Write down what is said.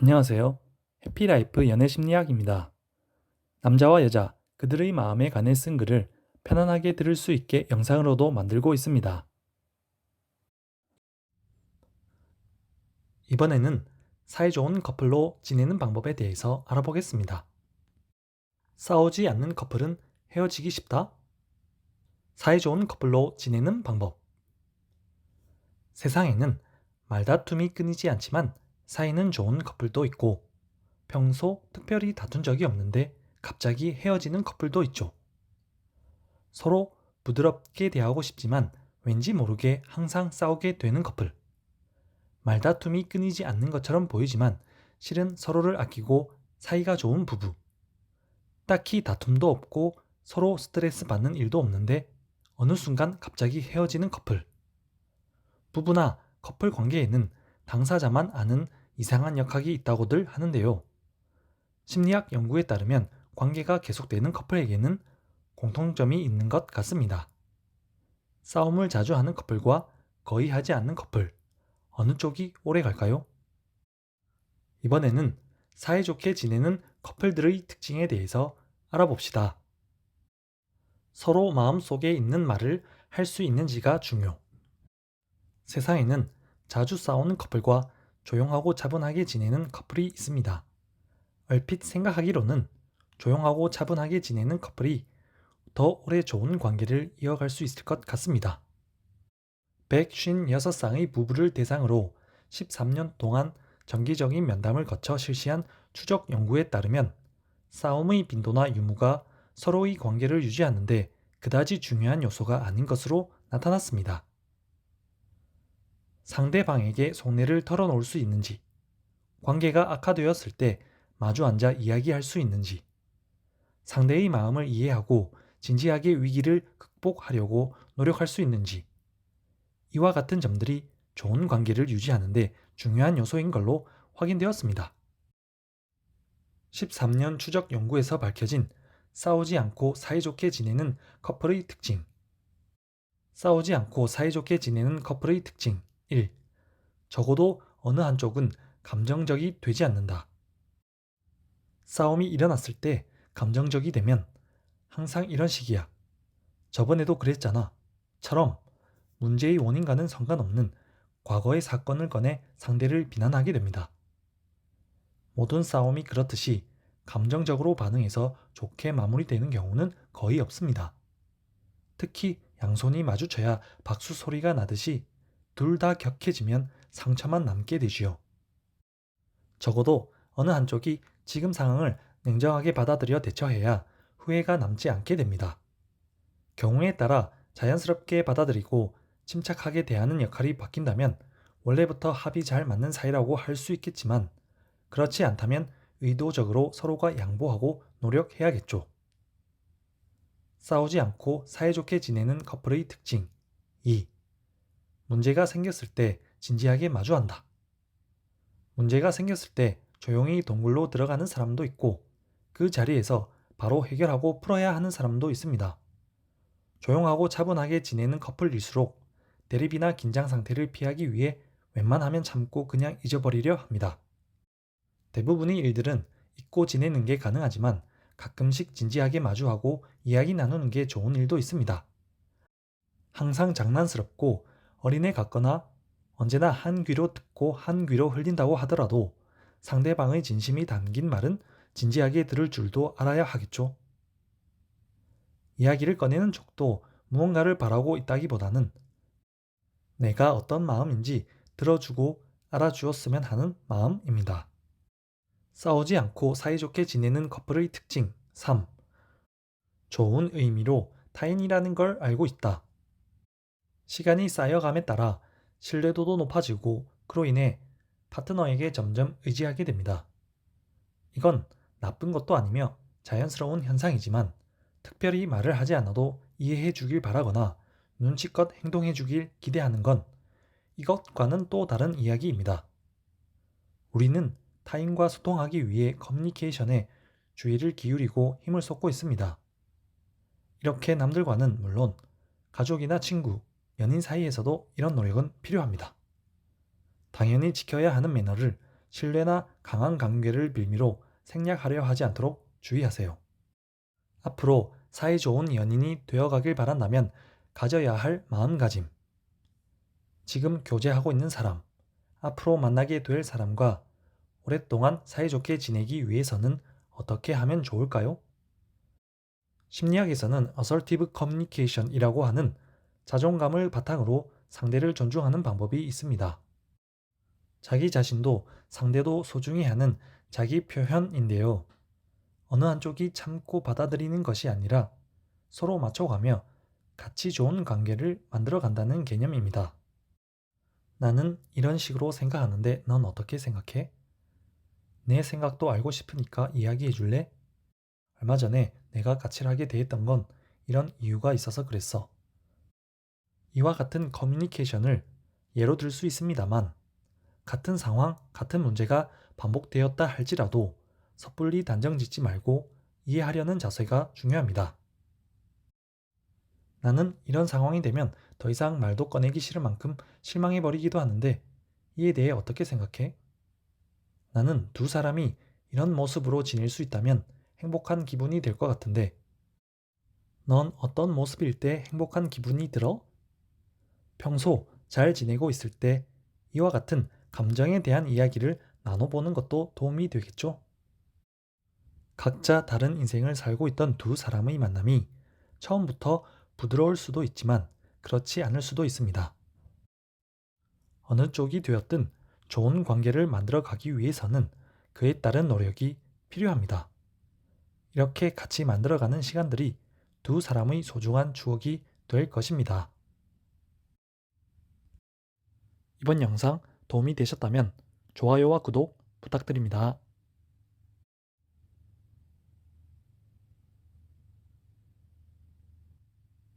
안녕하세요. 해피라이프 연애심리학입니다. 남자와 여자, 그들의 마음에 관해 쓴 글을 편안하게 들을 수 있게 영상으로도 만들고 있습니다. 이번에는 사이좋은 커플로 지내는 방법에 대해서 알아보겠습니다. 싸우지 않는 커플은 헤어지기 쉽다? 사이좋은 커플로 지내는 방법. 세상에는 말다툼이 끊이지 않지만 사이는 좋은 커플도 있고 평소 특별히 다툰 적이 없는데 갑자기 헤어지는 커플도 있죠. 서로 부드럽게 대하고 싶지만 왠지 모르게 항상 싸우게 되는 커플. 말다툼이 끊이지 않는 것처럼 보이지만 실은 서로를 아끼고 사이가 좋은 부부. 딱히 다툼도 없고 서로 스트레스 받는 일도 없는데 어느 순간 갑자기 헤어지는 커플. 부부나 커플 관계에는 당사자만 아는 이상한 역학이 있다고들 하는데요. 심리학 연구에 따르면 관계가 계속되는 커플에게는 공통점이 있는 것 같습니다. 싸움을 자주 하는 커플과 거의 하지 않는 커플, 어느 쪽이 오래 갈까요? 이번에는 사이좋게 지내는 커플들의 특징에 대해서 알아봅시다. 서로 마음속에 있는 말을 할 수 있는지가 중요. 세상에는 자주 싸우는 커플과 조용하고 차분하게 지내는 커플이 있습니다. 얼핏 생각하기로는 조용하고 차분하게 지내는 커플이 더 오래 좋은 관계를 이어갈 수 있을 것 같습니다. 156쌍의 부부를 대상으로 13년 동안 정기적인 면담을 거쳐 실시한 추적 연구에 따르면 싸움의 빈도나 유무가 서로의 관계를 유지하는 데 그다지 중요한 요소가 아닌 것으로 나타났습니다. 상대방에게 속내를 털어놓을 수 있는지, 관계가 악화되었을 때 마주 앉아 이야기할 수 있는지, 상대의 마음을 이해하고 진지하게 위기를 극복하려고 노력할 수 있는지, 이와 같은 점들이 좋은 관계를 유지하는데 중요한 요소인 걸로 확인되었습니다. 13년 추적 연구에서 밝혀진 싸우지 않고 사이좋게 지내는 커플의 특징. 싸우지 않고 사이좋게 지내는 커플의 특징 1. 적어도 어느 한쪽은 감정적이 되지 않는다. 싸움이 일어났을 때 감정적이 되면 항상 이런 식이야. 저번에도 그랬잖아. 처럼 문제의 원인과는 상관없는 과거의 사건을 꺼내 상대를 비난하게 됩니다. 모든 싸움이 그렇듯이 감정적으로 반응해서 좋게 마무리되는 경우는 거의 없습니다. 특히 양손이 마주쳐야 박수 소리가 나듯이 둘 다 격해지면 상처만 남게 되지요. 적어도 어느 한쪽이 지금 상황을 냉정하게 받아들여 대처해야 후회가 남지 않게 됩니다. 경우에 따라 자연스럽게 받아들이고 침착하게 대하는 역할이 바뀐다면 원래부터 합이 잘 맞는 사이라고 할 수 있겠지만 그렇지 않다면 의도적으로 서로가 양보하고 노력해야겠죠. 싸우지 않고 사이좋게 지내는 커플의 특징 2. 문제가 생겼을 때 진지하게 마주한다. 문제가 생겼을 때 조용히 동굴로 들어가는 사람도 있고 그 자리에서 바로 해결하고 풀어야 하는 사람도 있습니다. 조용하고 차분하게 지내는 커플일수록 대립이나 긴장 상태를 피하기 위해 웬만하면 참고 그냥 잊어버리려 합니다. 대부분의 일들은 잊고 지내는 게 가능하지만 가끔씩 진지하게 마주하고 이야기 나누는 게 좋은 일도 있습니다. 항상 장난스럽고 어린애 같거나 언제나 한 귀로 듣고 한 귀로 흘린다고 하더라도 상대방의 진심이 담긴 말은 진지하게 들을 줄도 알아야 하겠죠. 이야기를 꺼내는 쪽도 무언가를 바라고 있다기보다는 내가 어떤 마음인지 들어주고 알아주었으면 하는 마음입니다. 싸우지 않고 사이좋게 지내는 커플의 특징 3. 좋은 의미로 타인이라는 걸 알고 있다. 시간이 쌓여감에 따라 신뢰도도 높아지고 그로 인해 파트너에게 점점 의지하게 됩니다. 이건 나쁜 것도 아니며 자연스러운 현상이지만 특별히 말을 하지 않아도 이해해 주길 바라거나 눈치껏 행동해 주길 기대하는 건 이것과는 또 다른 이야기입니다. 우리는 타인과 소통하기 위해 커뮤니케이션에 주의를 기울이고 힘을 쏟고 있습니다. 이렇게 남들과는 물론 가족이나 친구, 연인 사이에서도 이런 노력은 필요합니다. 당연히 지켜야 하는 매너를 신뢰나 강한 관계를 빌미로 생략하려 하지 않도록 주의하세요. 앞으로 사이 좋은 연인이 되어가길 바란다면 가져야 할 마음가짐. 지금 교제하고 있는 사람, 앞으로 만나게 될 사람과 오랫동안 사이좋게 지내기 위해서는 어떻게 하면 좋을까요? 심리학에서는 assertive communication이라고 하는 자존감을 바탕으로 상대를 존중하는 방법이 있습니다. 자기 자신도 상대도 소중히 하는 자기 표현인데요. 어느 한쪽이 참고 받아들이는 것이 아니라 서로 맞춰가며 같이 좋은 관계를 만들어 간다는 개념입니다. 나는 이런 식으로 생각하는데 넌 어떻게 생각해? 내 생각도 알고 싶으니까 이야기해 줄래? 얼마 전에 내가 까칠하게 대했던 건 이런 이유가 있어서 그랬어. 이와 같은 커뮤니케이션을 예로 들 수 있습니다만 같은 상황, 같은 문제가 반복되었다 할지라도 섣불리 단정 짓지 말고 이해하려는 자세가 중요합니다. 나는 이런 상황이 되면 더 이상 말도 꺼내기 싫을 만큼 실망해버리기도 하는데 이에 대해 어떻게 생각해? 나는 두 사람이 이런 모습으로 지낼 수 있다면 행복한 기분이 될 것 같은데 넌 어떤 모습일 때 행복한 기분이 들어? 평소 잘 지내고 있을 때 이와 같은 감정에 대한 이야기를 나눠보는 것도 도움이 되겠죠? 각자 다른 인생을 살고 있던 두 사람의 만남이 처음부터 부드러울 수도 있지만 그렇지 않을 수도 있습니다. 어느 쪽이 되었든 좋은 관계를 만들어 가기 위해서는 그에 따른 노력이 필요합니다. 이렇게 같이 만들어가는 시간들이 두 사람의 소중한 추억이 될 것입니다. 이번 영상 도움이 되셨다면 좋아요와 구독 부탁드립니다.